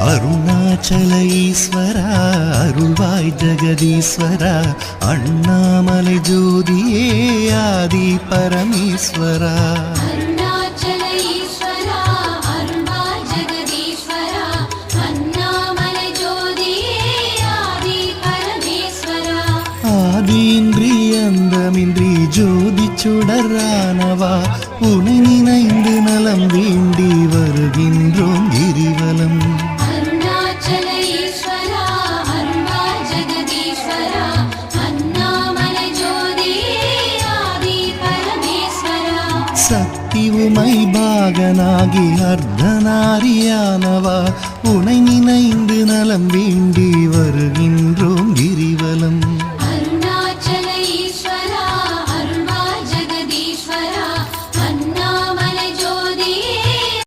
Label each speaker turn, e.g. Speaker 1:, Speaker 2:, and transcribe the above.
Speaker 1: அருணாச்சல ஈஸ்வரா அருள்வாய் ஜெகதீஸ்வரா அண்ணாமலை ஜோதியே ஆதி பரமேஸ்வரா ஆதியின்றி அந்தமின்றி ஜோதி சுடரானவா உனை நினைந்து நலம் வேண்டி வருகின்றோம் கிரிவலம். சக்தி உமை பாகனாகி அர்த்தநாரியானவா உனை நினைந்து நலம் வேண்டி வருகின்றோம் கிரிவலம்.